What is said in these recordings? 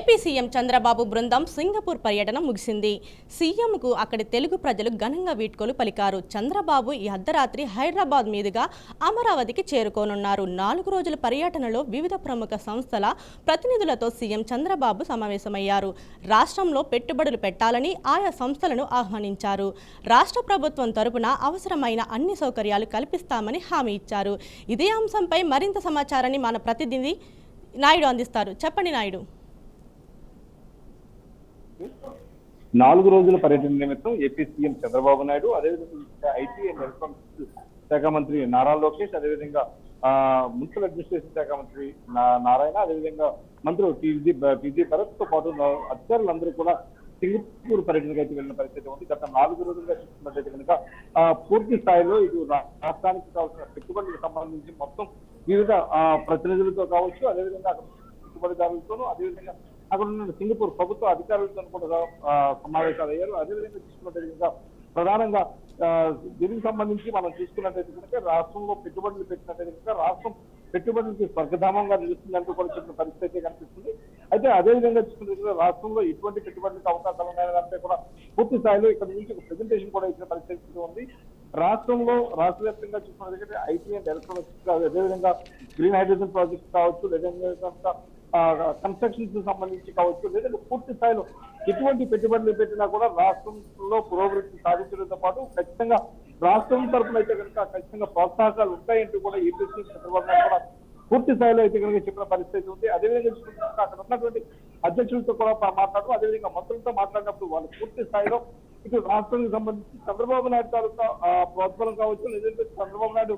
AP CM Chandrababu బృందం Singapore పర్యటన ముగిసింది. సీఎంకు అక్కడి తెలుగు ప్రజలు ఘనంగా వీడ్కోలు పలికారు. చంద్రబాబు ఈ అర్ధరాత్రి హైదరాబాద్ మీదుగా అమరావతికి చేరుకోనున్నారు. 4 రోజుల పర్యటనలో వివిధ ప్రముఖ సంస్థల ప్రతినిధులతో సీఎం చంద్రబాబు సమావేశమయ్యారు. రాష్ట్రంలో పెట్టుబడులు పెట్టాలని ఆయా సంస్థలను ఆహ్వానించారు. రాష్ట్ర ప్రభుత్వం తరపున అవసరమైన అన్ని సౌకర్యాలు కల్పిస్తామని హామీ ఇచ్చారు. ఇదే అంశంపై మరింత సమాచారాన్ని మన ప్రతినిధి నాయుడు అందిస్తారు. చెప్పండి నాయుడు. 4 రోజుల పర్యటన నిమిత్తం ఏపీ సీఎం చంద్రబాబు నాయుడు, అదేవిధంగా ఐటీ అండ్ ఎలక్ట్రానిక్స్ శాఖ మంత్రి నారా లోకేష్, అదేవిధంగా మున్సిపల్ అడ్మినిస్ట్రేషన్ శాఖ మంత్రి నారాయణ, అదేవిధంగా మంత్రులు టీజీ భరత్ తో పాటు అధికారులందరూ కూడా సింగపూర్ పర్యటనకు అయితే వెళ్ళిన పరిస్థితి ఉంది. గత 4 రోజులుగా చూసుకున్నట్లయితే కనుక పూర్తి స్థాయిలో ఇటు రాష్ట్రానికి కావాల్సిన పెట్టుబడులకు సంబంధించి మొత్తం వివిధ ప్రతినిధులతో కావచ్చు, అదేవిధంగా పెట్టుబడిదారులతోనూ, అదేవిధంగా అక్కడ ఉన్న సింగపూర్ ప్రభుత్వ అధికారులతో కూడా సమావేశాలు అయ్యారు. అదేవిధంగా చూసుకున్నట్లయితే ప్రధానంగా దీనికి సంబంధించి మనం చూసుకున్నట్లయితే కనుక రాష్ట్రంలో పెట్టుబడులు పెట్టినట్లయితే కనుక రాష్ట్రం పెట్టుబడులకి స్వర్గధామంగా నిలుస్తుందంటూ కూడా చెప్పిన పరిస్థితి కనిపిస్తుంది. అయితే అదేవిధంగా చూసుకున్నట్లయితే రాష్ట్రంలో ఎటువంటి పెట్టుబడులకు అవకాశాలు ఉన్నాయంటే కూడా పూర్తి స్థాయిలో ఇక్కడ నుంచి ఒక ప్రెజెంటేషన్ కూడా ఇచ్చిన పరిస్థితి ఉంది. రాష్ట్రంలో రాష్ట్ర వ్యాప్తంగా చూసుకున్నట్లయితే ఐటీ అండ్ ఎలక్ట్రానిక్స్, అదేవిధంగా గ్రీన్ హైడ్రోజన్ ప్రాజెక్ట్స్ కావచ్చు, లేదంటే కన్స్ట్రక్షన్స్ సంబంధించి కావచ్చు, లేదంటే పూర్తి స్థాయిలో ఎటువంటి పెట్టుబడులు పెట్టినా కూడా రాష్ట్రంలో పురోగతి సాధించడంతో పాటు ఖచ్చితంగా రాష్ట్రం తరఫున అయితే కనుక ఖచ్చితంగా ప్రోత్సాహకాలు ఉంటాయంటూ కూడా ఏపీ చంద్రబాబు నాయుడు కూడా పూర్తి స్థాయిలో అయితే కనుక చెప్పిన పరిస్థితి ఉంది. అదేవిధంగా చూసుకుంటే అక్కడ ఉన్నటువంటి అధ్యక్షులతో కూడా మాట్లాడుతూ, అదేవిధంగా మంత్రులతో మాట్లాడినప్పుడు వాళ్ళు పూర్తి స్థాయిలో ఇటు రాష్ట్రానికి సంబంధించి చంద్రబాబు నాయుడు తాలూకా ప్రోత్సాహం కావచ్చు, లేదంటే చంద్రబాబు నాయుడు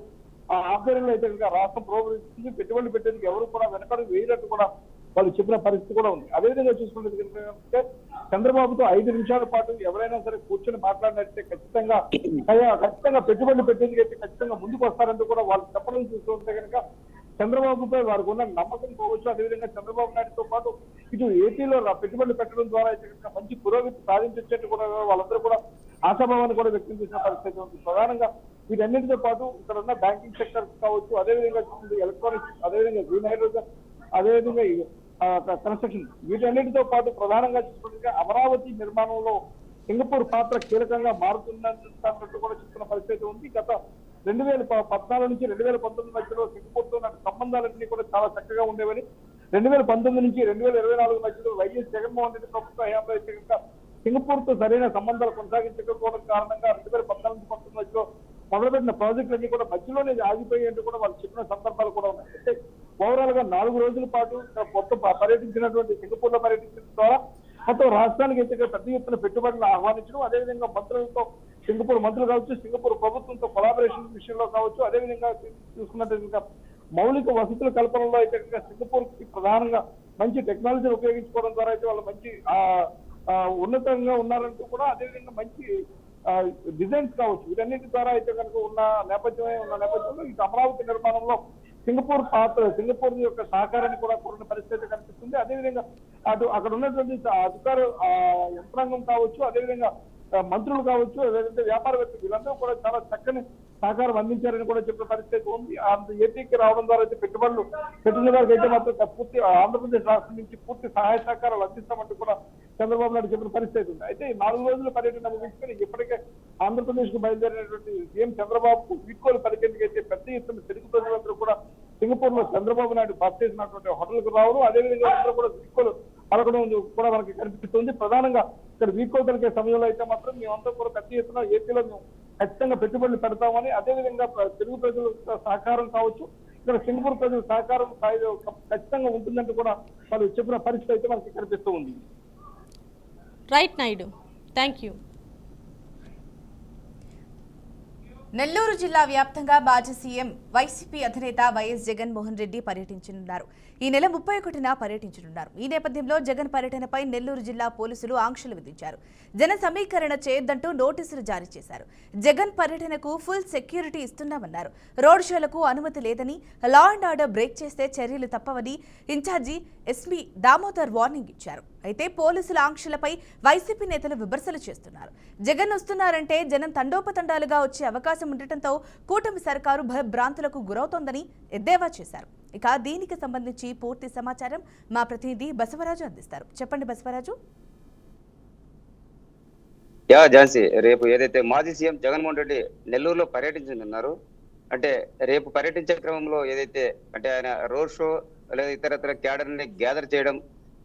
ఆధ్వర్యంలో అయితే కనుక రాష్ట్రం పురోగతి పెట్టుబడులు పెట్టేందుకు ఎవరు కూడా వెనకడుగు వేయనట్టు కూడా వాళ్ళు చెప్పిన పరిస్థితి కూడా ఉంది. అదేవిధంగా చూసుకుంటే చంద్రబాబుతో 5 నిమిషాల పాటు ఎవరైనా సరే కూర్చొని మాట్లాడినట్టే ఖచ్చితంగా పెట్టుబడులు పెట్టేందుకు అయితే ఖచ్చితంగా ముందుకు వస్తారంటూ కూడా వాళ్ళు చెప్పడం చూస్తుంటే కనుక చంద్రబాబుపై వారికి ఉన్న నమ్మకం కావచ్చు, అదేవిధంగా చంద్రబాబు నాయుడుతో పాటు ఇటు ఏపీలో పెట్టుబడులు పెట్టడం ద్వారా అయితే కనుక మంచి పురోగతి సాధించేట్టు కూడా వాళ్ళందరూ కూడా ఆశాభావాన్ని కూడా వ్యక్తం చేసిన పరిస్థితి ఉంది. ప్రధానంగా వీటన్నిటితో పాటు ఇక్కడ ఉన్న బ్యాంకింగ్ సెక్టర్ కావచ్చు, అదేవిధంగా ఎలక్ట్రానిక్స్, అదేవిధంగా గ్రీన్ హైడ్రోజన్, అదేవిధంగా కన్స్ట్రక్షన్, వీటన్నిటితో పాటు ప్రధానంగా చూసుకుంటే అమరావతి నిర్మాణంలో సింగపూర్ పాత్ర కీలకంగా మారుతున్నట్టు కూడా చెప్తున్న పరిస్థితి ఉంది. గత 2014 నుంచి 2019 మధ్యలో సింగపూర్తో ఉన్న సంబంధాలన్నీ కూడా చాలా చక్కగా ఉండేవని, 2019 నుంచి 2024 మధ్యలో వైఎస్ జగన్మోహన్ రెడ్డి ప్రభుత్వ హయాంలో అయితే కనుక సింగపూర్ తో సరైన సంబంధాలు కొనసాగించకపోవడం కారణంగా 2014-19 మధ్యలో మొదలుపెట్టిన ప్రాజెక్టులన్నీ కూడా మధ్యలోనే ఆగిపోయేట్టు కూడా వాళ్ళు చెప్పిన సందర్భాలు కూడా ఉన్నాయి. అంటే ఓవరాల్ గా 4 రోజుల పాటు మొత్తం పర్యటించినటువంటి సింగపూర్ లో పర్యటించడం ద్వారా మొత్తం రాష్ట్రానికి అయితే పెద్ద ఎత్తున పెట్టుబడులు ఆహ్వానించడం, అదేవిధంగా మంత్రులతో సింగపూర్ మంత్రులు కావచ్చు, సింగపూర్ ప్రభుత్వంతో కొలాబరేషన్ విషయంలో కావచ్చు, అదేవిధంగా చూసుకున్నట్టు మౌలిక వసతుల కల్పనలో అయితే సింగపూర్ కి ప్రధానంగా మంచి టెక్నాలజీని ఉపయోగించుకోవడం ద్వారా అయితే వాళ్ళు మంచి ఉన్నతంగా ఉన్నారంటూ కూడా, అదేవిధంగా మంచి డిజైన్స్ కావచ్చు, వీటన్నిటి ద్వారా అయితే కనుక ఉన్న నేపథ్యంలో ఇటు అమరావతి నిర్మాణంలో సింగపూర్ యొక్క సహకారాన్ని కూడా కోరిన పరిస్థితి కనిపిస్తుంది. అదేవిధంగా అక్కడ ఉన్నటువంటి అధికార యంత్రాంగం కావచ్చు, అదేవిధంగా మంత్రులు కావచ్చు, లేదంటే వ్యాపారవేత్తలు, వీళ్ళందరూ కూడా చాలా చక్కని సహకారం అందించారని కూడా చెప్పిన పరిస్థితి ఉంది. ఏపీకి రావడం ద్వారా అయితే పెట్టుబడులు పెట్టిన వారికి అయితే మాత్రం పూర్తి ఆంధ్రప్రదేశ్ రాష్ట్రం నుంచి పూర్తి సహాయ సహకారాలు అందిస్తామంటూ కూడా చంద్రబాబు నాయుడు చెప్పిన పరిస్థితి ఉంది. అయితే 4 రోజుల పర్యటన ముగించుకొని ఇప్పటికే ఆంధ్రప్రదేశ్ కు బయలుదేరినటువంటి సీఎం చంద్రబాబుకు వీడ్కోలు పలికేందుకు అయితే పెద్ద ఎత్తున తెలుగు ప్రజలందరూ కూడా సింగపూర్ లో చంద్రబాబు నాయుడు బస్ చేసినటువంటి హోటల్కు రావడం, అదేవిధంగా అందరూ కూడా వీడ్కోలు పలకడం కూడా మనకి కనిపిస్తుంది. ప్రధానంగా ఇక్కడ వీడ్కోలు పలికే సమయంలో అయితే మాత్రం మేమంతా కూడా పెద్ద ఎత్తున ఏపీలో మేము ఖచ్చితంగా పెట్టుబడులు పెడతామని, అదేవిధంగా తెలుగు ప్రజల సహకారం కావచ్చు, ఇక్కడ సింగపూర్ ప్రజల సహకారం ఖచ్చితంగా ఉంటుందంటూ కూడా వాళ్ళు చెప్పిన పరిస్థితి అయితే మనకి కనిపిస్తూ ఉంది. Right Naidu, thank you. Nellore జిల్లా వ్యాప్తంగా మాజీ సీఎం వైసీపీ అధినేత వైఎస్ జగన్మోహన్ రెడ్డి పర్యటించనున్నారు. ఈ నెల 31న పర్యటించనున్నారు. ఈ నేపథ్యంలో జగన్ పర్యటనపై నెల్లూరు జిల్లా పోలీసులు ఆంక్షలు విధించారు. జన సమీకరణ చేయొద్దంటూ నోటీసులు జారీ చేశారు. జగన్ పర్యటనకు ఫుల్ సెక్యూరిటీ ఇస్తున్నామన్నారు. రోడ్ షోలకు అనుమతి లేదని, లా అండ్ ఆర్డర్ బ్రేక్ చేస్తే చర్యలు తప్పవని ఇన్ఛార్జి ఎస్పీ దామోదర్ వార్నింగ్ ఇచ్చారు. అయితే పోలీసుల ఆంక్షలపై వైసీపీ నేతలు విమర్శలు చేస్తున్నారు. జగన్ వస్తున్నారంటే జనం తండోపతండాలుగా వచ్చే అవకాశం ఉండటంతో కూటమి సర్కారు భయభ్రాంతులకు గురవుతోందని ఎద్దేవా చేశారు. ఇక దీనికి సంబంధించి పూర్తి సమాచారం మా ప్రతినిధి బసవరాజు అందిస్తారు. చెప్పండి బసవరాజు. ఝాన్సీ, రేపు ఏదైతే మాజీ సీఎం జగన్మోహన్ రెడ్డి నెల్లూరులో పర్యటించనున్నారు, అంటే రేపు పర్యటించే క్రమంలో ఏదైతే అంటే ఆయన రోడ్ షో లేదా ఇతరత్ర క్యాడర్ ని గ్యాదర్ చేయడం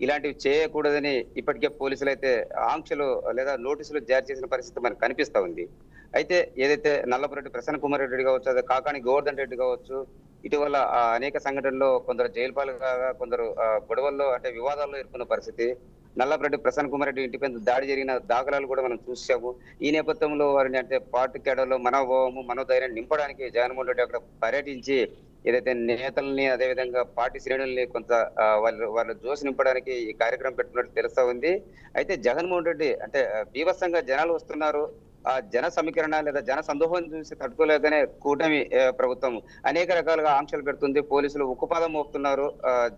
ఇలాంటివి చేయకూడదని ఇప్పటికే పోలీసులు అయితే ఆంక్షలు లేదా నోటీసులు జారీ చేసిన పరిస్థితి మనకు కనిపిస్తా ఉంది. అయితే ఏదైతే నల్లపురెడ్డి ప్రసన్న కుమార్ రెడ్డి కావచ్చు, అదే కాకాని గోవర్ధన్ రెడ్డి కావచ్చు, ఇటీవల అనేక సంఘటనల్లో కొందరు జైలు పాలుగా, కొందరు గొడవల్లో అంటే వివాదాల్లో ఇరుక్కున్న పరిస్థితి. నల్లపురెడ్డి ప్రసన్న కుమార్ రెడ్డి ఇంటిపై దాడి జరిగిన దాఖలాలు కూడా మనం చూసాము. ఈ నేపథ్యంలో వారిని అంటే పార్టీ కేడర్లో మనోభావము మనోధైర్యాన్ని నింపడానికి జగన్మోహన్ రెడ్డి అక్కడ పర్యటించి ఏదైతే నేతల్ని అదేవిధంగా పార్టీ శ్రేణుల్ని కొంత వాళ్ళ జోష్ నింపడానికి ఈ కార్యక్రమం పెట్టుకున్నట్టు తెలుస్తా ఉంది. అయితే జగన్మోహన్ రెడ్డి అంటే బీభత్సంగా జనాలు వస్తున్నారు, ఆ జన సమీకరణ లేదా జన సందోహం చూసి తట్టుకోలేకనే కూటమి ప్రభుత్వం అనేక రకాలుగా ఆంక్షలు పెడుతుంది. పోలీసులు ఉక్కుపాదం మోపుతున్నారు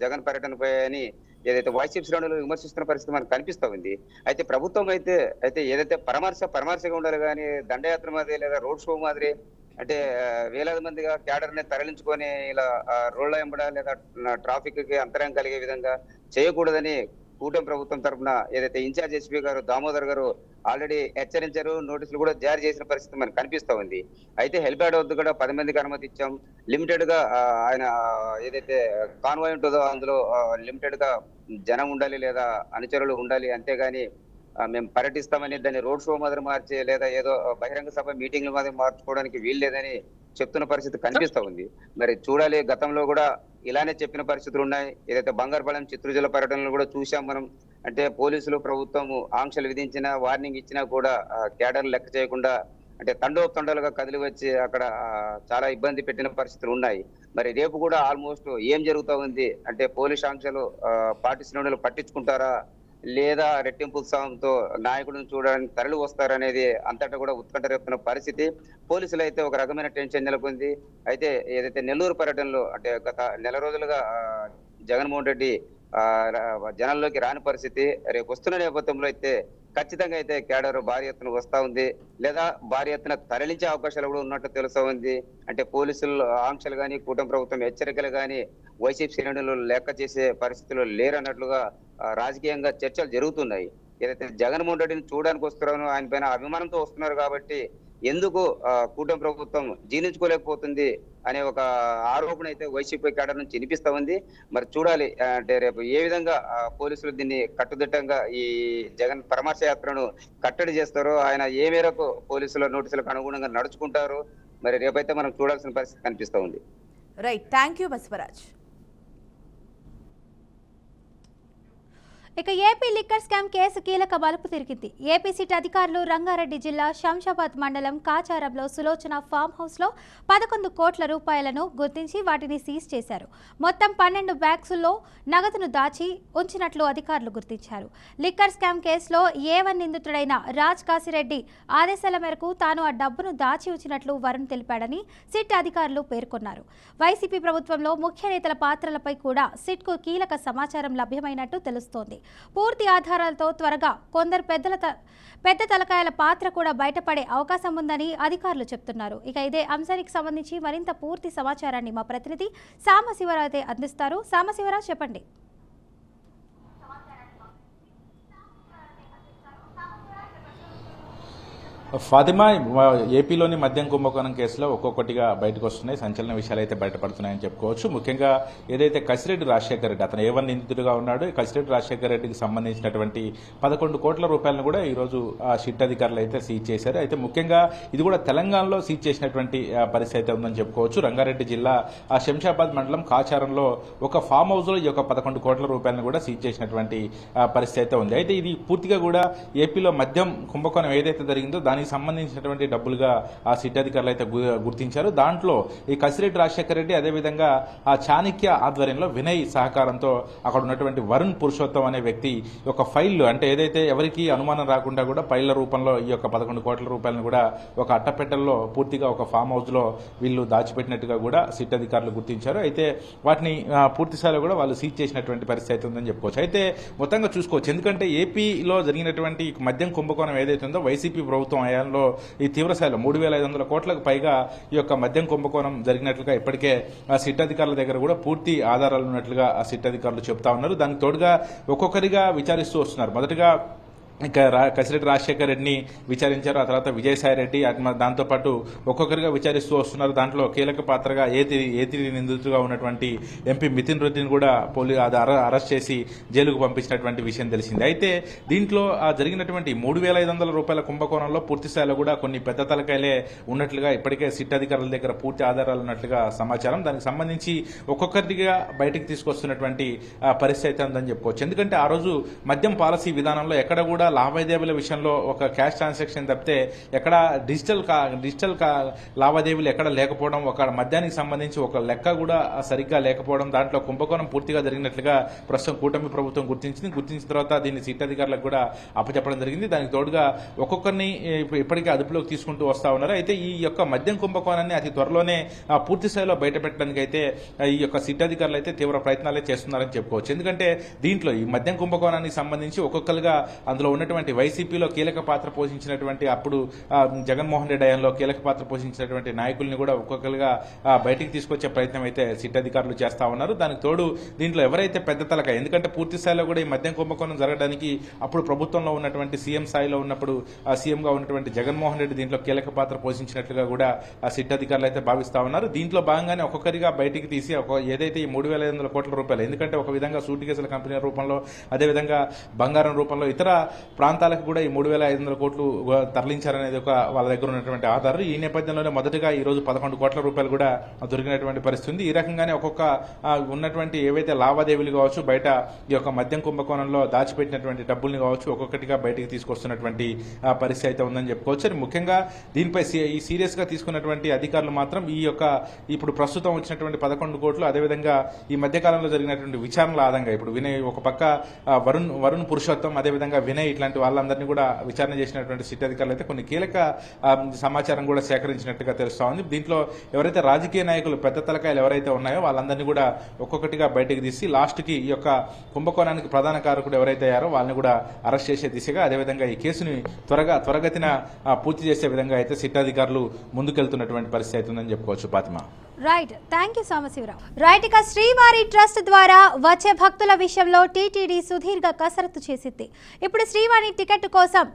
జగన్ పర్యటనపై అని ఏదైతే వైసీపీ శ్రేణులు విమర్శిస్తున్న పరిస్థితి మనకు కనిపిస్తా ఉంది. అయితే ప్రభుత్వం అయితే ఏదైతే పరామర్శగా ఉండాలి కానీ దండయాత్ర మాదిరి లేదా రోడ్ షో మాదిరి అంటే వేలాది మందిగా క్యాడర్ ని తరలించుకొని ఇలా రోడ్ల వెంబడ లేదా ట్రాఫిక్ కి అంతరాయం కలిగే విధంగా చేయకూడదని కూటమి ప్రభుత్వం తరఫున ఏదైతే ఇన్ఛార్జ్ ఎస్పీ గారు దామోదర్ గారు ఆల్రెడీ హెచ్చరించారు, నోటీసులు కూడా జారీ చేసిన పరిస్థితి మనకు కనిపిస్తా ఉంది. అయితే హెలిప్యాడ్ వద్ద కూడా 10 మందికి అనుమతి ఇచ్చాం. లిమిటెడ్ గా ఆయన ఏదైతే కాన్వాయ్ ఉంటుందో అందులో లిమిటెడ్ గా జనం ఉండాలి లేదా అనుచరులు ఉండాలి, అంతేగాని మేము పర్యటిస్తామని దాన్ని రోడ్ షో మాదిరి మార్చి లేదా ఏదో బహిరంగ సభ మీటింగ్ల మాదిరి మార్చుకోవడానికి వీలు లేదని చెప్తున్న పరిస్థితి కనిపిస్తా ఉంది. మరి చూడాలి, గతంలో కూడా ఇలానే చెప్పిన పరిస్థితులు ఉన్నాయి. ఏదైతే బంగారుపాలెం చిత్తూరు జిల్లా పర్యటనలు కూడా చూసాం మనం. అంటే పోలీసులు ప్రభుత్వం ఆంక్షలు విధించినా వార్నింగ్ ఇచ్చినా కూడా క్యాడర్ లెక్క చేయకుండా అంటే తండోపతండాలుగా కదిలి వచ్చి అక్కడ చాలా ఇబ్బంది పెట్టిన పరిస్థితులు ఉన్నాయి. మరి రేపు కూడా ఆల్మోస్ట్ ఏం జరుగుతా ఉంది అంటే పోలీస్ ఆంక్షలు పార్టీ శ్రేణులు పట్టించుకుంటారా లేదా రెట్టింపు ఉత్సాహంతో నాయకుడిని చూడడానికి తరలి వస్తారనేది అంతటా కూడా ఉత్కంఠ రేపుతున్న పరిస్థితి. పోలీసులు అయితే ఒక రకమైన టెన్షన్ నెలకొంది. అయితే ఏదైతే నెల్లూరు పర్యటనలో అంటే గత నెల రోజులుగా జగన్మోహన్ రెడ్డి జనాల్లోకి రాని పరిస్థితి, రేపు వస్తున్న నేపథ్యంలో అయితే ఖచ్చితంగా అయితే క్యాడర్ భారీ ఎత్తున వస్తా ఉంది లేదా భారీ ఎత్తున తరలించే అవకాశాలు కూడా ఉన్నట్టు తెలుస్తా ఉంది. అంటే పోలీసులు ఆంక్షలు కానీ కూటమి ప్రభుత్వం హెచ్చరికలు కానీ వైసీపీ శ్రేణులు లెక్క చేసే పరిస్థితులు లేరన్నట్లుగా రాజకీయంగా చర్చలు జరుగుతున్నాయి. ఏదైతే జగన్మోహన్ రెడ్డిని చూడడానికి వస్తున్నారో ఆయన పైన అభిమానంతో వస్తున్నారు కాబట్టి ఎందుకు కూటమి ప్రభుత్వం జీర్ణించుకోలేకపోతుంది అనే ఒక ఆరోపణ అయితే వైసీపీ క్యాడర్ నుంచి వినిపిస్తా ఉంది. మరి చూడాలి అంటే రేపు ఏ విధంగా పోలీసులు దీన్ని కట్టుదిట్టంగా ఈ జగన్ పరామర్శ యాత్రను కట్టడి చేస్తారో, ఆయన ఏ మేరకు పోలీసుల నోటీసులకు అనుగుణంగా నడుచుకుంటారో మరి రేపైతే మనం చూడాల్సిన పరిస్థితి కనిపిస్తా ఉంది. Right, thank you Basavaraj. ఇక ఏపీ లిక్కర్ స్కామ్ కేసు కీలక మలుపు తిరిగింది. ఏపీ సిట్ అధికారులు రంగారెడ్డి జిల్లా శంషాబాద్ మండలం కాచారంలో సులోచన ఫామ్ హౌస్లో 11 కోట్ల రూపాయలను గుర్తించి వాటిని సీజ్ చేశారు. మొత్తం 12 బ్యాగ్స్లో నగదును దాచి ఉంచినట్లు అధికారులు గుర్తించారు. లిక్కర్ స్కామ్ కేసులో A1 నిందితుడైన రాజ్ కాశిరెడ్డి ఆదేశాల మేరకు తాను ఆ డబ్బును దాచి ఉంచినట్లు వరుణ్ తెలిపాడని సిట్ అధికారులు పేర్కొన్నారు. వైసీపీ ప్రభుత్వంలో ముఖ్య నేతల పాత్రలపై కూడా సిట్కు కీలక సమాచారం లభ్యమైనట్టు తెలుస్తోంది. పూర్తి ఆధారాలతో త్వరగా కొందరు పెద్ద తలకాయల పాత్ర కూడా బయటపడే అవకాశం ఉందని అధికారులు చెప్తున్నారు. ఇక ఇదే అంశానికి సంబంధించి మరింత పూర్తి సమాచారాన్ని మా ప్రతినిధి సామశివరావు అందిస్తారు. సామశివరావు, చెప్పండి. ఫాతిమా, ఏపీలోని మద్యం కుంభకోణం కేసులో ఒక్కొక్కటిగా బయటకు వస్తున్నాయి, సంచలన విషయాలు అయితే బయటపడుతున్నాయని చెప్పుకోవచ్చు. ముఖ్యంగా ఏదైతే కసిరెడ్డి రాజశేఖర రెడ్డి అతను A1 నిందితుడిగా ఉన్నాడు, కసిరెడ్డి రాజశేఖర రెడ్డికి సంబంధించినటువంటి 11 కోట్ల రూపాయలను కూడా ఈరోజు ఆ సిట్ అధికారులు అయితే సీజ్ చేశారు. అయితే ముఖ్యంగా ఇది కూడా తెలంగాణలో సీజ్ చేసినటువంటి పరిస్థితి అయితే ఉందని చెప్పుకోవచ్చు. రంగారెడ్డి జిల్లా శంషాబాద్ మండలం కాచారంలో ఒక ఫామ్ హౌస్ లో ఈ యొక్క 11 కోట్ల రూపాయలను కూడా సీజ్ చేసినటువంటి పరిస్థితి అయితే ఉంది. అయితే ఇది పూర్తిగా కూడా ఏపీలో మద్యం కుంభకోణం ఏదైతే జరిగిందో దానికి దానికి సంబంధించినటువంటి డబ్బులుగా ఆ సిట్ అధికారులు అయితే గుర్తించారు. దాంట్లో ఈ కసిరెడ్డి రాజశేఖర రెడ్డి అదేవిధంగా ఆ చాణక్య ఆధ్వర్యంలో వినయ్ సహకారంతో అక్కడ ఉన్నటువంటి వరుణ్ పురుషోత్తం అనే వ్యక్తి ఒక ఫైల్, అంటే ఏదైతే ఎవరికి అనుమానం రాకుండా కూడా ఫైళ్ల రూపంలో ఈ యొక్క 11 కోట్ల రూపాయలను కూడా ఒక అట్టపెట్టెల్లో పూర్తిగా ఒక ఫామ్ హౌస్ లో వీళ్ళు దాచిపెట్టినట్టుగా కూడా సిట్ అధికారులు గుర్తించారు. అయితే వాటిని పూర్తిస్థాయిలో కూడా వాళ్ళు సీజ్ చేసినటువంటి పరిస్థితి ఉందని చెప్పుకోవచ్చు. అయితే మొత్తంగా చూసుకోవచ్చు, ఎందుకంటే ఏపీలో జరిగినటువంటి మద్యం కుంభకోణం ఏదైతే ఉందో వైసీపీ ప్రభుత్వం హయాంలో ఈ తీవ్రస్థాయిలో 3,500 కోట్లకు పైగా ఈ యొక్క మద్యం కుంభకోణం జరిగినట్లుగా ఇప్పటికే సిట్ అధికారుల దగ్గర కూడా పూర్తి ఆధారాలు ఉన్నట్లుగా ఆ సిట్ అధికారులు చెప్తా ఉన్నారు. దానికి తోడుగా ఒక్కొక్కరిగా విచారిస్తూ వస్తున్నారు. మొదటగా ఇంకా కసిరెడ్డి రాజశేఖర రెడ్డిని విచారించారు, ఆ తర్వాత విజయసాయి రెడ్డి, దాంతోపాటు ఒక్కొక్కరిగా విచారిస్తూ వస్తున్నారు. దాంట్లో కీలక పాత్రగా ఏతి నిందితుగా ఉన్నటువంటి ఎంపీ మితిన్ రెడ్డిని కూడా అరెస్ట్ చేసి జైలుకు పంపించినటువంటి విషయం తెలిసింది. అయితే దీంట్లో జరిగినటువంటి 3,500 రూపాయల కుంభకోణంలో పూర్తి స్థాయిలో కూడా కొన్ని పెద్ద తలకాయలే ఉన్నట్లుగా ఇప్పటికే సిట్ అధికారుల దగ్గర పూర్తి ఆధారాలు ఉన్నట్లుగా సమాచారం. దానికి సంబంధించి ఒక్కొక్కరిగా బయటకు తీసుకొస్తున్నటువంటి పరిస్థితి ఉందని చెప్పుకోవచ్చు. ఎందుకంటే ఆ రోజు మద్యం పాలసీ విధానంలో ఎక్కడ కూడా లావాదేవీల విషయంలో ఒక క్యాష్ ట్రాన్సాక్షన్ తప్పితే ఎక్కడ డిజిటల్ లావాదేవీలు ఎక్కడ లేకపోవడం, ఒక మద్యానికి సంబంధించి ఒక లెక్క కూడా సరిగ్గా లేకపోవడం, దాంట్లో కుంభకోణం పూర్తిగా జరిగినట్లుగా ప్రస్తుతం కూటమి ప్రభుత్వం గుర్తించిన తర్వాత దీన్ని సిట్ అధికారులకు కూడా అప్పచెప్పడం జరిగింది. దానికి తోడుగా ఒక్కొక్కరిని ఇప్పటికే అదుపులోకి తీసుకుంటూ వస్తా ఉన్నారు. అయితే ఈ యొక్క మద్యం కుంభకోణాన్ని అతి త్వరలోనే పూర్తి స్థాయిలో బయటపెట్టడానికి అయితే ఈ యొక్క సిట్ అధికారులు అయితే తీవ్ర ప్రయత్నాలే చేస్తున్నారని చెప్పుకోవచ్చు. ఎందుకంటే దీంట్లో ఈ మద్యం కుంభకోణానికి సంబంధించి ఒక్కొక్కరుగా అందులో ఉన్నటువంటి వైసీపీలో కీలక పాత్ర పోషించినటువంటి అప్పుడు జగన్మోహన్ రెడ్డి హయాంలో కీలక పాత్ర పోషించినటువంటి నాయకుల్ని కూడా ఒక్కొక్కరుగా బయటికి తీసుకొచ్చే ప్రయత్నం అయితే సిట్ అధికారులు చేస్తా ఉన్నారు. దానికి తోడు దీంట్లో ఎవరైతే పెద్ద తలక, ఎందుకంటే పూర్తి స్థాయిలో కూడా ఈ మద్యం కుంభకోణం జరగడానికి అప్పుడు ప్రభుత్వంలో ఉన్నటువంటి సీఎం స్థాయిలో ఉన్నప్పుడు సీఎంగా ఉన్నటువంటి జగన్మోహన్ రెడ్డి దీంట్లో కీలక పాత్ర పోషించినట్లుగా కూడా ఆ సిట్ అధికారులు అయితే భావిస్తా ఉన్నారు. దీంట్లో భాగంగానే ఒక్కొక్కరిగా బయటికి తీసి ఏదైతే ఈ 3,500 కోట్ల రూపాయలు, ఎందుకంటే ఒక విధంగా సూట్ కేసుల కంపెనీల రూపంలో అదేవిధంగా బంగారం రూపంలో ఇతర ప్రాంతాలకు కూడా ఈ 3,500 కోట్లు తరలించారనేది ఒక వాళ్ళ దగ్గర ఉన్నటువంటి ఆధారం. ఈ నేపథ్యంలోనే మొదటగా ఈ రోజు 11 కోట్ల రూపాయలు కూడా దొరికినటువంటి పరిస్థితి ఉంది. ఈ రకంగానే ఒక్కొక్క ఉన్నటువంటి ఏవైతే లావాదేవీలు కావచ్చు, బయట ఈ యొక్క మద్యం కుంభకోణంలో దాచిపెట్టినటువంటి డబ్బుల్ని కావచ్చు ఒక్కొక్కటిగా బయటికి తీసుకొస్తున్నటువంటి పరిస్థితి అయితే ఉందని చెప్పుకోవచ్చు. ముఖ్యంగా దీనిపై ఈ సీరియస్ గా తీసుకున్నటువంటి అధికారులు మాత్రం ఈ యొక్క ఇప్పుడు ప్రస్తుతం వచ్చినటువంటి 11 కోట్లు అదేవిధంగా ఈ మధ్యకాలంలో జరిగినటువంటి విచారణల ఆధారంగా ఇప్పుడు వినయ్ ఒక పక్క వరుణ్ పురుషోత్తం అదేవిధంగా వినయ్ ఇట్లాంటి వాళ్ళందరినీ కూడా విచారణ చేసినటువంటి సిట్ అధికారులు అయితే కొన్ని కీలక సమాచారం కూడా సేకరించినట్టుగా తెలుస్తా ఉంది. దీంట్లో ఎవరైతే రాజకీయ నాయకులు పెద్ద తలకాయలు ఎవరైతే ఉన్నాయో వాళ్ళందరినీ కూడా ఒక్కొక్కటిగా బయటకు తీసి లాస్ట్ కి ఈ యొక్క కుంభకోణానికి ప్రధాన కారకుడు ఎవరైతే అయ్యారో వాళ్ళని కూడా అరెస్ట్ చేసే దిశగా అదేవిధంగా ఈ కేసుని త్వరగతిన పూర్తి చేసే విధంగా అయితే సిట్ అధికారులు ముందుకెళ్తున్నటువంటి పరిస్థితి అవుతుందని చెప్పుకోవచ్చు. Fatima. Right, thank you Sambasivarao. Right, ఇక శ్రీవారి ట్రస్ట్ ద్వారా వచ్చే భక్తుల విషయంలో టీటీడీ సుదీర్ఘ కసరత్తు చేసింది. ఇప్పుడు శ్రీవారి టికెట్ కోసం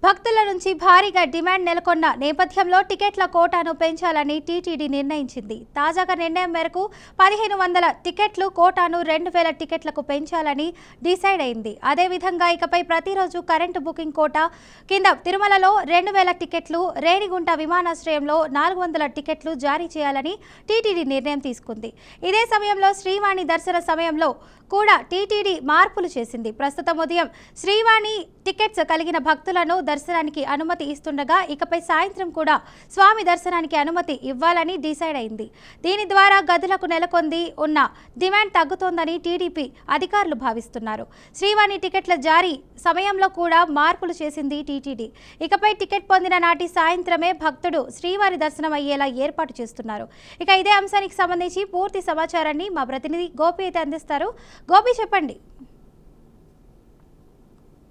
భక్తుల నుంచి భారీగా డిమాండ్ నెలకొన్న నేపథ్యంలో టికెట్ల కోటాను పెంచాలని టీటీడీ నిర్ణయించింది. తాజాగా నిర్ణయం మేరకు 1,500 టికెట్లు కోటాను 2,000 టికెట్లకు పెంచాలని డిసైడ్ అయింది. అదేవిధంగా ఇకపై ప్రతిరోజు కరెంటు బుకింగ్ కోటా కింద తిరుమలలో 2,000 టికెట్లు, రేణిగుంట విమానాశ్రయంలో 400 టికెట్లు జారీ చేయాలని టీటీడీ నిర్ణయం తీసుకుంది. ఇదే సమయంలో శ్రీవాణి దర్శన సమయంలో కూడా టీటీడీ మార్పులు చేసింది. ప్రస్తుతం ఉదయం శ్రీవాణి టికెట్స్ కలిగిన భక్తులను దర్శనానికి అనుమతి ఇస్తుండగా ఇకపై సాయంత్రం కూడా స్వామి దర్శనానికి అనుమతి ఇవ్వాలని డిసైడ్ అయింది. దీని ద్వారా గదులకు నెలకొంది ఉన్న డిమాండ్ తగ్గుతోందని టీడీపీ అధికారులు భావిస్తున్నారు. శ్రీవాణి టికెట్ల జారీ సమయంలో కూడా మార్పులు చేసింది టీటీడీ. ఇకపై టికెట్ పొందిన నాటి సాయంత్రమే భక్తుడు శ్రీవారి దర్శనం అయ్యేలా ఏర్పాటు చేస్తున్నారు. ఇక ఇదే అంశానికి సంబంధించి పూర్తి సమాచారాన్ని మా ప్రతినిధి గోపి అయితే అందిస్తారు. గోపి, చెప్పండి.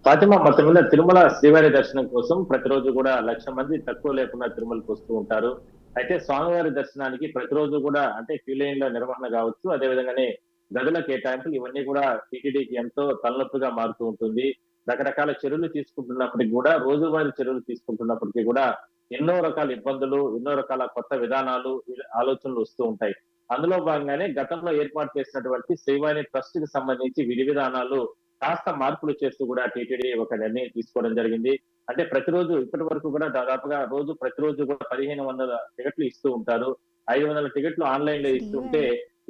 ఫాతిమా, మొత్తం మీద తిరుమల శ్రీవారి దర్శనం కోసం ప్రతిరోజు కూడా 1,00,000 మంది తక్కువ లేకుండా తిరుమలకు వస్తూ ఉంటారు. అయితే స్వామివారి దర్శనానికి ప్రతిరోజు కూడా అంటే క్యూ లైన్ల నిర్వహణ కావచ్చు, అదేవిధంగానే గదుల కేటాయింపులు ఇవన్నీ కూడా టీటీడీకి ఎంతో తలనొప్పిగా మారుతూ ఉంటుంది. రకరకాల చర్యలు తీసుకుంటున్నప్పటికీ కూడా, రోజువారీ చర్యలు తీసుకుంటున్నప్పటికీ కూడా ఎన్నో రకాల ఇబ్బందులు, ఎన్నో రకాల కొత్త విధానాలు, ఆలోచనలు వస్తూ ఉంటాయి. అందులో భాగంగానే గతంలో ఏర్పాటు చేసినటువంటి శ్రీవాణి ట్రస్ట్ కి సంబంధించి విధి విధానాలు కాస్త మార్పులు చేస్తూ కూడా టీటీడీ ఒక నిర్ణయం తీసుకోవడం జరిగింది. అంటే ప్రతిరోజు ఇప్పటి వరకు కూడా దాదాపుగా ప్రతిరోజు కూడా 1,500 టికెట్లు ఇస్తూ ఉంటారు. 500 టికెట్లు ఆన్లైన్ లో ఇస్తుంటే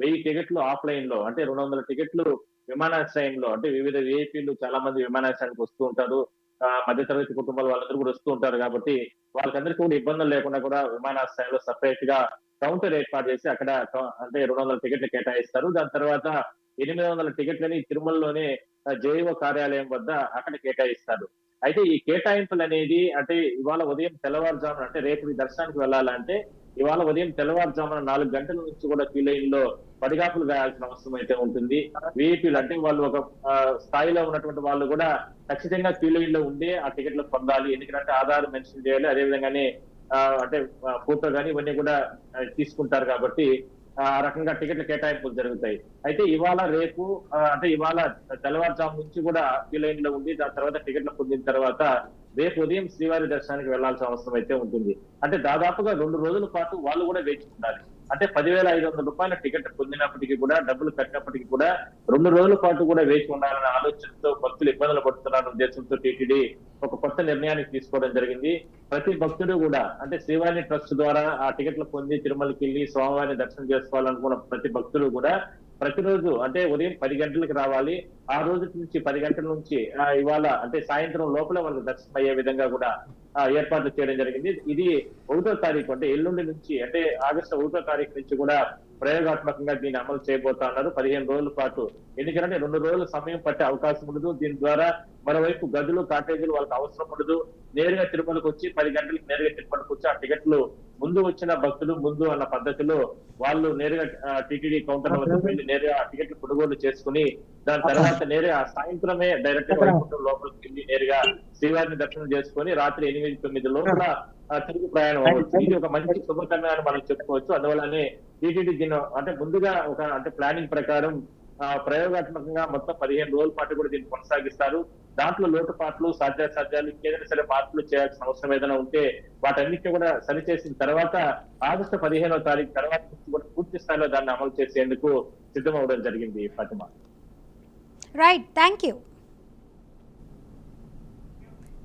1000 టికెట్లు ఆఫ్లైన్ లో, అంటే 200 టికెట్లు విమానాశ్రయంలో, అంటే వివిధ విఐపీలు చాలా మంది విమానాశ్రయానికి వస్తూ ఉంటారు. మధ్యతరగతి కుటుంబాల వాళ్ళందరూ కూడా వస్తూ ఉంటారు కాబట్టి వాళ్ళకందరికీ కూడా ఇబ్బందులు లేకుండా కూడా విమానాశ్రయంలో సపరేట్ గా కౌంటర్ ఏర్పాటు చేసి అక్కడ అంటే 200 టికెట్లు కేటాయిస్తారు. దాని తర్వాత 800 టికెట్లని తిరుమలలోనే జేఈఓ కార్యాలయం వద్ద అక్కడ కేటాయిస్తారు. అయితే ఈ కేటాయింపులు అనేది అంటే ఇవాళ ఉదయం తెల్లవారుజామున అంటే రేపు దర్శనానికి వెళ్ళాలంటే ఇవాళ ఉదయం తెల్లవారుజామున 4 గంటల నుంచి కూడా క్యూ లైన్ లో పడిగాపులు వేయాల్సిన అవసరం అయితే ఉంటుంది. వీఐపీలు అంటే వాళ్ళు ఒక స్థాయిలో ఉన్నటువంటి వాళ్ళు కూడా ఖచ్చితంగా క్యూ లైన్ లో ఉండి ఆ టికెట్లు పొందాలి. ఎందుకంటే ఆధార్ మెన్షన్ చేయాలి, అదేవిధంగానే అంటే ఫోటో కానీ ఇవన్నీ కూడా తీసుకుంటారు కాబట్టి ఆ రకంగా టికెట్ల కేటాయింపులు జరుగుతాయి. అయితే ఇవాళ రేపు అంటే ఇవాళ తెల్లవారుజాము నుంచి కూడా క్యూ లైన్ లో ఉండి దాని తర్వాత టికెట్లు పొందిన తర్వాత రేపు ఉదయం శ్రీవారి దర్శనానికి వెళ్లాల్సిన అవసరం అయితే ఉంటుంది. అంటే దాదాపుగా 2 రోజుల పాటు వాళ్ళు కూడా వేచి ఉండాలి. అంటే 10,500 రూపాయల టికెట్ పొందినప్పటికీ కూడా డబ్బులు కట్టినప్పటికీ కూడా 2 రోజుల పాటు కూడా వేచి ఉండాలనే ఆలోచనతో భక్తులు ఇబ్బందులు పడుతున్న ఉద్దేశంతో టీటీడీ ఒక కొత్త నిర్ణయానికి తీసుకోవడం జరిగింది. ప్రతి భక్తుడు కూడా అంటే శ్రీవారి ట్రస్ట్ ద్వారా ఆ టికెట్లు పొంది తిరుమలకి వెళ్లి స్వామివారిని దర్శనం చేసుకోవాలనుకున్న ప్రతి భక్తుడు కూడా ప్రతిరోజు అంటే ఉదయం 10 గంటలకు రావాలి. ఆ రోజు నుంచి 10 గంటల నుంచి ఇవాళ అంటే సాయంత్రం లోపల వాళ్ళకి దర్శనం అయ్యే విధంగా కూడా ఏర్పాట్లు చేయడం జరిగింది. ఇది 1వ తారీఖు అంటే ఎల్లుండి నుంచి అంటే ఆగస్టు 1వ తారీఖు నుంచి కూడా ప్రయోగాత్మకంగా దీన్ని అమలు చేయబోతా ఉన్నారు 15 రోజుల పాటు. ఎందుకంటే 2 రోజుల సమయం పట్టే అవకాశం ఉండదు. దీని ద్వారా మరోవైపు గదులు కాటేజీలు వాళ్ళకి అవసరం ఉండదు. నేరుగా తిరుమలకు వచ్చి 10 గంటలకు నేరుగా తిరుమలకు వచ్చి ఆ టికెట్లు ముందు వచ్చిన భక్తులు ముందు అన్న పద్ధతిలో వాళ్ళు నేరుగా టీటీడీ కౌంటర్ వద్దకు వెళ్ళి నేరుగా టికెట్లు కొనుగోలు చేసుకుని దాని తర్వాత నేరుగా సాయంత్రమే డైరెక్ట్ గా వైకుంఠం లోపలికి వెళ్ళి నేరుగా శ్రీవారిని దర్శనం చేసుకుని రాత్రి 8-9 లోపల తిరుగు ప్రయాణం అవ్వచ్చు. ఇది ఒక మంచి శుభకరణ అని మనం చెప్పుకోవచ్చు. అందువల్లనే టీటీడీ దీన్ని అంటే ముందుగా ఒక అంటే ప్లానింగ్ ప్రకారం ప్రయోగాత్మకంగా మొత్తం 15 రోజుల పాటు కూడా దీన్ని కొనసాగిస్తారు. దాంట్లో లోటుపాట్లు సాధ్యాసాధ్యాలు ఏదైనా సరే మార్పులు చేయాల్సిన అవసరం ఏదైనా ఉంటే వాటన్నిటిని కూడా సరిచేసిన తర్వాత ఆగస్టు 15వ తారీఖు తర్వాత నుంచి కూడా పూర్తి స్థాయిలో దాన్ని అమలు చేసేందుకు సిద్ధమవడం జరిగింది. Fatima. Right, thank you.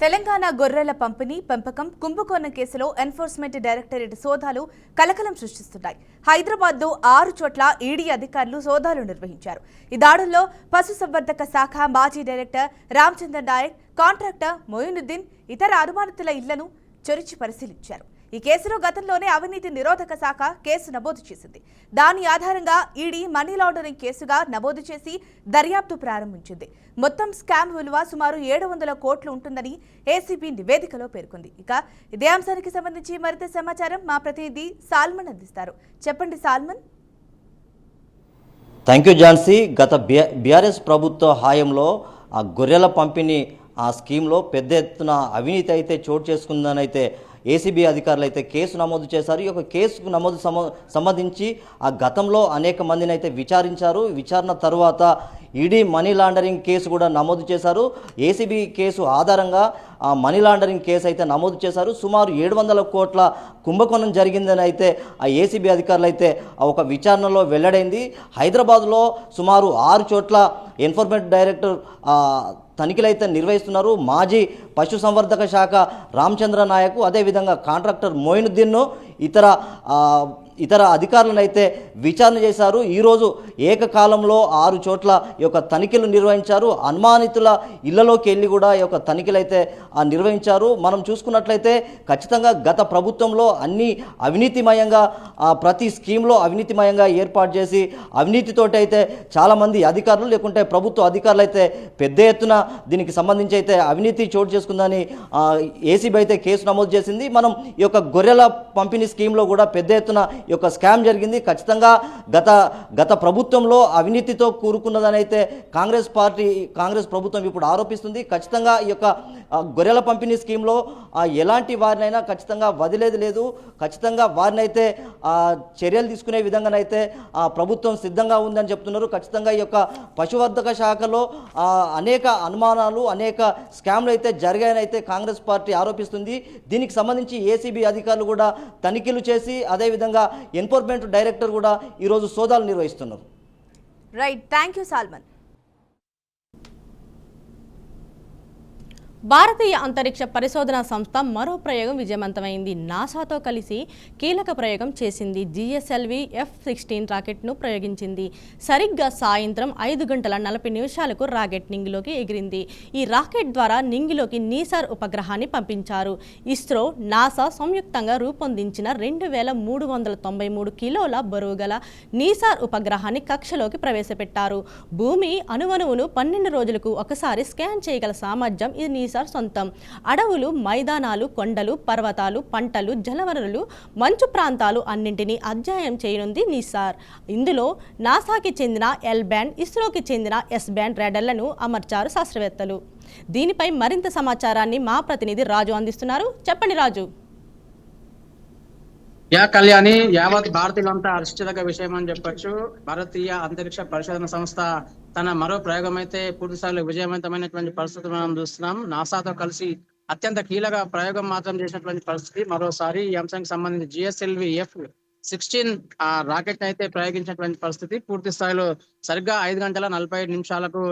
Telangana గొర్రెల పంపిణీ పెంపకం కుంభకోణం కేసులో ఎన్ఫోర్స్మెంట్ డైరెక్టరేట్ సోదాలు కలకలం సృష్టిస్తున్నాయి. హైదరాబాద్లో 6 చోట్ల ఈడీ అధికారులు సోదాలు నిర్వహించారు. ఈ దాడుల్లో పశుసంవర్ధక శాఖ మాజీ డైరెక్టర్ రామచంద్ర నాయక్, కాంట్రాక్టర్ మొయినుద్దీన్, ఇతర అనుమానితుల ఇళ్లను చొరిచి పరిశీలించారు. ఈ కేసులో గతంలోనే అవినీతి నిరోధక శాఖ కేసు నమోదు చేసింది. దాని ఆధారంగా ఈడీ మనీ లాండరింగ్ కేసుగా నమోదు చేసి దర్యాప్తు ప్రారంభించింది. మొత్తం స్కామ్ విలువ సుమారు 700 కోట్లు ఉంటుందని ఏసీబీ నివేదికలో పేర్కొంది. ఇక ఇదే అంశానికి సంబంధించి మరింత సమాచారం మా ప్రతినిధి సాల్మన్ అందిస్తారు. చెప్పండి సాల్మన్. Thank you Jhansi. గత బీఆర్ఎస్ ప్రభుత్వ హయాంలో ఆ గొర్రెల పంపిణీ ఆ స్కీమ్లో పెద్ద ఎత్తున అవినీతి అయితే చోటు చేసుకుందని అయితే ఏసీబీ అధికారులు అయితే కేసు నమోదు చేశారు. ఈ యొక్క కేసుకు నమోదు సంబంధించి ఆ గతంలో అనేక మందిని అయితే విచారించారు. విచారణ తర్వాత ఈడీ మనీ లాండరింగ్ కేసు కూడా నమోదు చేశారు. ఏసీబీ కేసు ఆధారంగా ఆ మనీ లాండరింగ్ కేసు అయితే నమోదు చేశారు. సుమారు 700 కోట్ల కుంభకోణం జరిగిందని అయితే ఆ ఏసీబీ అధికారులు అయితే ఒక విచారణలో వెల్లడైంది. హైదరాబాద్లో సుమారు 6 చోట్ల ఎన్ఫోర్స్మెంట్ డైరెక్టర్ తనిఖీలు అయితే నిర్వహిస్తున్నారు. మాజీ పశుసంవర్ధక శాఖ రామచంద్ర నాయక్, అదేవిధంగా కాంట్రాక్టర్ మొయినుద్దీన్ను ఇతర అధికారులను అయితే విచారణ చేశారు. ఈరోజు ఏకకాలంలో 6 చోట్ల ఈ యొక్క తనిఖీలు నిర్వహించారు. అనుమానితుల ఇళ్లలోకి వెళ్ళి కూడా ఈ యొక్క తనిఖీలు అయితే నిర్వహించారు. మనం చూసుకున్నట్లయితే ఖచ్చితంగా గత ప్రభుత్వంలో అన్ని అవినీతిమయంగా ప్రతి స్కీమ్లో అవినీతిమయంగా ఏర్పాటు చేసి అవినీతితోటి అయితే చాలామంది అధికారులు లేకుంటే ప్రభుత్వ అధికారులు అయితే పెద్ద ఎత్తున దీనికి సంబంధించి అయితే అవినీతి చోటు చేసుకుందని ఏసీబీ అయితే కేసు నమోదు చేసింది. మనం ఈ యొక్క గొర్రెల పంపిణీ స్కీమ్లో కూడా పెద్ద ఎత్తున ఈ యొక్క స్కామ్ జరిగింది. ఖచ్చితంగా గత ప్రభుత్వంలో అవినీతితో కూరుకున్నదని అయితే కాంగ్రెస్ ప్రభుత్వం ఇప్పుడు ఆరోపిస్తుంది. ఖచ్చితంగా ఈ యొక్క గొర్రెల పంపిణీ స్కీమ్లో ఎలాంటి వారినైనా ఖచ్చితంగా వదిలేది లేదు. ఖచ్చితంగా వారినైతే చర్యలు తీసుకునే విధంగానైతే ప్రభుత్వం సిద్ధంగా ఉందని చెప్తున్నారు. ఖచ్చితంగా ఈ యొక్క పశువర్ధక శాఖలో అనేక అనుమానాలు అనేక స్కామ్లు అయితే జరిగాయని అయితే కాంగ్రెస్ పార్టీ ఆరోపిస్తుంది. దీనికి సంబంధించి ఏసీబీ అధికారులు కూడా తనిఖీలు చేసి అదేవిధంగా ఎన్ఫోర్స్మెంట్ డైరెక్టర్ కూడా ఈరోజు సోదాలు నిర్వహిస్తున్నారు. Right, thank Salman. భారతీయ అంతరిక్ష పరిశోధన సంస్థ మరో ప్రయోగం విజయవంతమైంది. నాసాతో కలిసి కీలక ప్రయోగం చేసింది. GSLV F-16 రాకెట్ను ప్రయోగించింది. సరిగ్గా సాయంత్రం 5:40 రాకెట్ నింగిలోకి ఎగిరింది. ఈ రాకెట్ ద్వారా నింగిలోకి నీసార్ ఉపగ్రహాన్ని పంపించారు. ఇస్రో, నాసా సంయుక్తంగా రూపొందించిన 2393 కిలోల బరువుగల నీసార్ ఉపగ్రహాన్ని కక్షలోకి ప్రవేశపెట్టారు. భూమి అణువణువును 12 రోజులకు ఒకసారి స్కాన్ చేయగల సామర్థ్యం ఈ నీసార్ సొంతం. అడవులు, మైదానాలు, కొండలు, పర్వతాలు, పంటలు, జలవనరులు, మంచు ప్రాంతాలు అన్నింటినీ అధ్యయనం చేయనుంది నీసార్. ఇందులో నాసాకి చెందిన L బ్యాండ్, ఇస్రోకి చెందిన S బ్యాండ్ రాడార్లను అమర్చారు శాస్త్రవేత్తలు. దీనిపై మరింత సమాచారాన్ని మా ప్రతినిధి రాజు అందిస్తున్నారు. చెప్పండి రాజు. కళ్యాణి, యావత్ భారతీయులంతా హర్షించదగ్గ విషయం అని చెప్పొచ్చు. భారతీయ అంతరిక్ష పరిశోధన సంస్థ తన మరో ప్రయోగం అయితే పూర్తిస్థాయిలో విజయవంతమైనటువంటి పరిస్థితి మనం చూస్తున్నాం. నాసాతో కలిసి అత్యంత కీలక ప్రయోగం మాత్రం చేసినటువంటి పరిస్థితి. మరోసారి ఈ అంశానికి సంబంధించి GSLV F-16 రాకెట్ అయితే ప్రయోగించినటువంటి పరిస్థితి. పూర్తి స్థాయిలో సరిగ్గా 5:45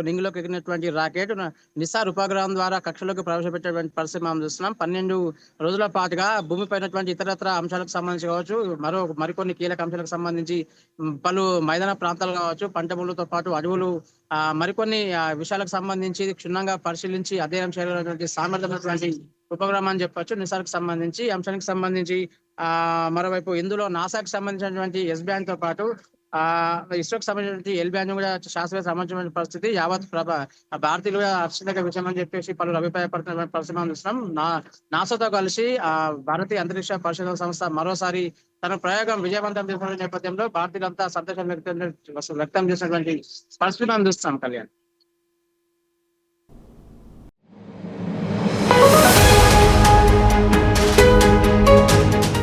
నింగిలోకి ఎగిరినటువంటి రాకెట్ నిసార్ ఉపగ్రహం ద్వారా కక్షలోకి ప్రవేశపెట్టేటువంటి పరిస్థితి మనం చూస్తున్నాం. 12 రోజుల పాటుగా భూమిపైనటువంటి ఇతరత్ర అంశాలకు సంబంధించి కావచ్చు, మరికొన్ని కీలక అంశాలకు సంబంధించి పలు మైదాన ప్రాంతాలు కావచ్చు, పంట భూములతో పాటు అడవులు, మరికొన్ని విషయాలకు సంబంధించి క్షుణ్ణంగా పరిశీలించి అధ్యయనం చేయగలిగినటువంటి సామర్థ్యమైనటువంటి ఉపగ్రహం అని చెప్పొచ్చు. నిసార్కి సంబంధించి అంశానికి సంబంధించి మరోవైపు ఇందులో నాసాకి సంబంధించినటువంటి S బ్యాండ్ తో పాటు ఇస్రోకి సంబంధించినటువంటి L బ్యాండ్ కూడా శాస్త్రీయ సంబంధించిన పరిస్థితి. యావత్ భారతీయులు హర్షించదగ్గ విషయం అని చెప్పేసి పలువురు అభిప్రాయపడుతున్న పరిస్థితి మనం చూస్తున్నాం. నాసాతో కలిసి భారతీయ అంతరిక్ష పరిశోధన సంస్థ మరోసారి తన ప్రయోగం విజయవంతం చేసిన నేపథ్యంలో భారతీయులంతా సంతోషం వ్యక్తం చేసినటువంటి పరిస్థితి మనం చూస్తాం. కళ్యాణ్.